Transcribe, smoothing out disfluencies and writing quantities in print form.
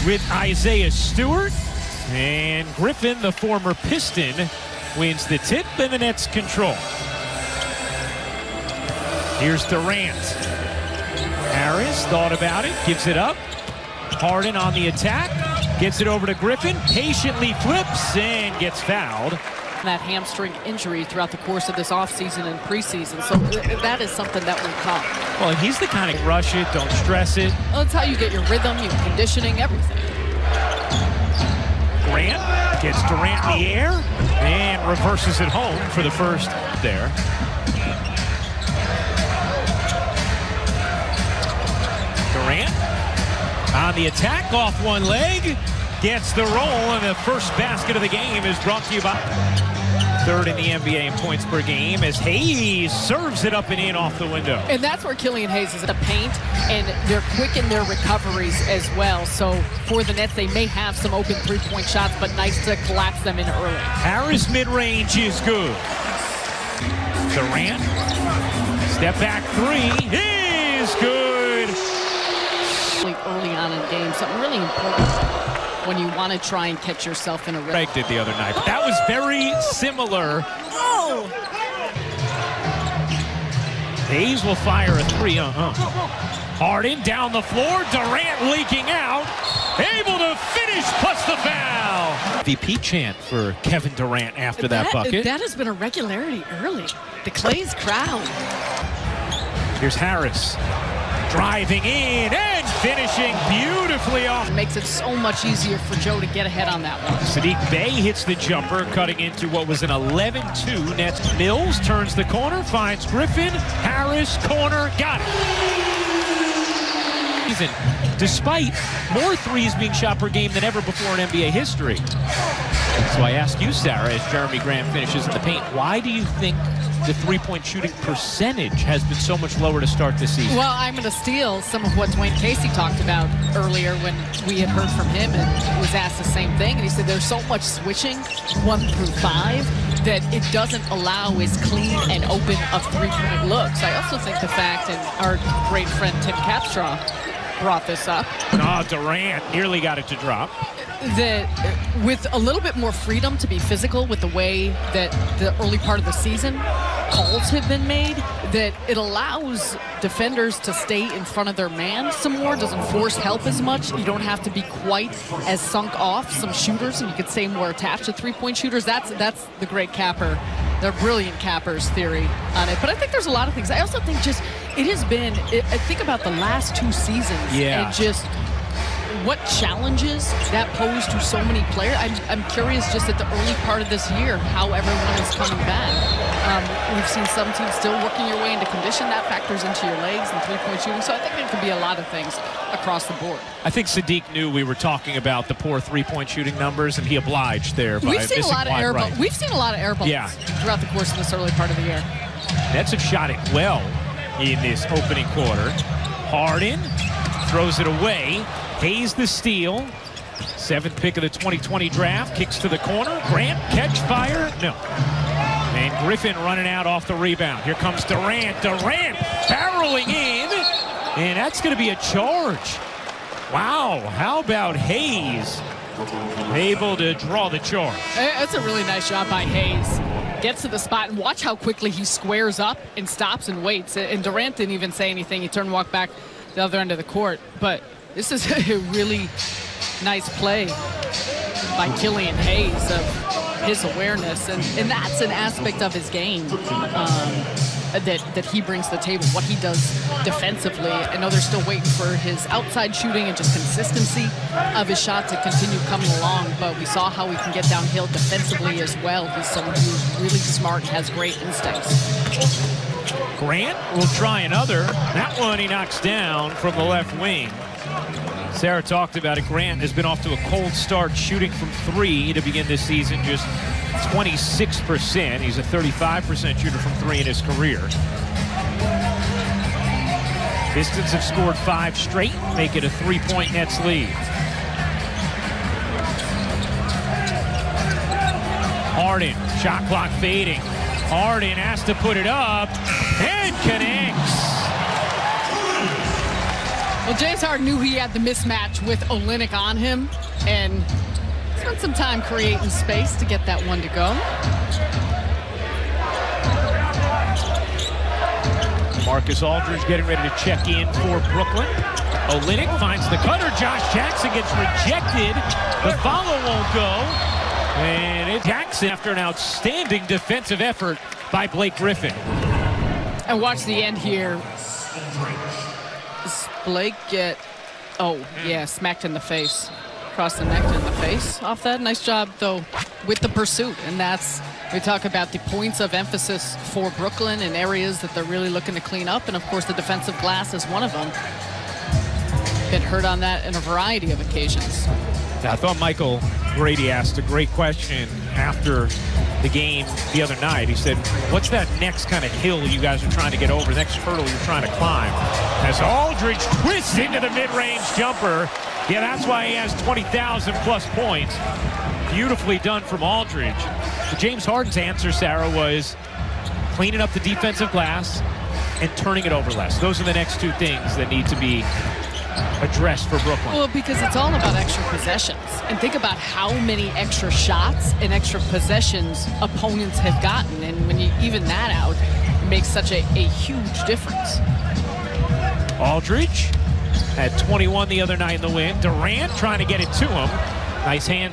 with Isaiah Stewart. And Griffin, the former Piston, wins the tip and the Nets control. Here's Durant. Harris thought about it, gives it up. Harden on the attack, gets it over to Griffin, patiently flips and gets fouled. That hamstring injury throughout the course of this offseason and preseason, so that is something that will come. Well, and he's the kind of rush it, don't stress it. Well, that's how you get your rhythm, your conditioning, everything. Grant gets Durant in the air and reverses it home for the first there. Durant on the attack, off one leg, gets the roll, and the first basket of the game is brought to you by third in the NBA in points per game as Hayes serves it up and in off the window. And that's where Killian Hayes is in the paint, and they're quick in their recoveries as well. So for the Nets, they may have some open three-point shots, but nice to collapse them in early. Harris mid-range is good. Durant, step back three is good. Early on in the game, something really important when you want to try and catch yourself in a rhythm. Did the other night, but that was very similar. Oh! Hayes will fire a three. Harden down the floor, Durant leaking out, able to finish plus the foul. MVP chant for Kevin Durant after that bucket. That has been a regularity early. The Clay's crowd. Here's Harris. Driving in and finishing beautifully off. It makes it so much easier for Joe to get ahead on that one. Saddiq Bey hits the jumper, cutting into what was an 11-2 Nets. Mills turns the corner, finds Griffin. Harris, corner, got it. Even despite more threes being shot per game than ever before in NBA history. So I ask you, Sarah, as Jeremy Grant finishes in the paint, why do you think the three-point shooting percentage has been so much lower to start this season? Well, I'm going to steal some of what Dwayne Casey talked about earlier when we had heard from him and was asked the same thing. And he said there's so much switching 1 through 5 that it doesn't allow as clean and open of three-point looks. I also think the fact, and our great friend Tim Capstraw brought this up. Oh, Durant nearly got it to drop. That with a little bit more freedom to be physical with the way that the early part of the season calls have been made, that it allows defenders to stay in front of their man some more, doesn't force help as much. You don't have to be quite as sunk off. Some shooters, and you could say more attached to three-point shooters. That's the great capper, the brilliant capper's theory on it. But I think there's a lot of things. I also think just it has been, I think about the last 2 seasons and just what challenges that posed to so many players. I'm curious just at the early part of this year how everyone is coming back. We've seen some teams still working your way into condition. That factors into your legs and three-point shooting. So I think there could be a lot of things across the board. I think Saddiq knew we were talking about the poor three-point shooting numbers, and he obliged there by We've seen a lot of air balls. We've seen a lot of air balls throughout the course of this early part of the year. Nets have shot it well in this opening quarter. Harden throws it away. Hayes the steal. 7th pick of the 2020 draft. Kicks to the corner. Grant, catch, fire. No. And Griffin running out off the rebound. Here comes Durant. Durant barreling in. And that's going to be a charge. Wow. How about Hayes? Able to draw the charge. That's a really nice job by Hayes. Gets to the spot, and watch how quickly he squares up and stops and waits. And Durant didn't even say anything. He turned and walked back the other end of the court. But this is a really nice play by Killian Hayes of his awareness. And that's an aspect of his game that he brings to the table, what he does defensively. I know they're still waiting for his outside shooting and just consistency of his shot to continue coming along, but we saw how he can get downhill defensively as well. He's someone who's really smart and has great instincts. Grant will try another. That one he knocks down from the left wing. Sarah talked about it. Grant has been off to a cold start shooting from 3 to begin this season, just 26%. He's a 35% shooter from 3 in his career. Pistons have scored 5 straight, make it a 3-point Nets lead. Harden, shot clock fading. Harden has to put it up and connects. Well, James Harden knew he had the mismatch with Olynyk on him, and spent some time creating space to get that one to go. Marcus Aldridge getting ready to check in for Brooklyn. Olynyk finds the cutter. Josh Jackson gets rejected. The follow won't go. And it's Jackson after an outstanding defensive effort by Blake Griffin. And watch the end here. Does Blake get, smacked in the face. Across the neck in the face off that. Nice job, though, with the pursuit. And that's, we talk about the points of emphasis for Brooklyn in areas that they're really looking to clean up. And, of course, the defensive glass is one of them. Been hurt on that in a variety of occasions. I thought Michael Grady asked a great question after the game the other night. He said, what's that next kind of hill you guys are trying to get over, the next hurdle you're trying to climb? As Aldridge twists into the mid-range jumper. Yeah, that's why he has 20,000 plus points. Beautifully done from Aldridge. But James Harden's answer, Sarah, was cleaning up the defensive glass and turning it over less. Those are the next two things that need to be addressed for Brooklyn. Well, because it's all about extra possessions. And think about how many extra shots and extra possessions opponents have gotten. And when you even that out, it makes such a huge difference. Aldridge had 21 the other night in the win. Durant trying to get it to him. Nice hands.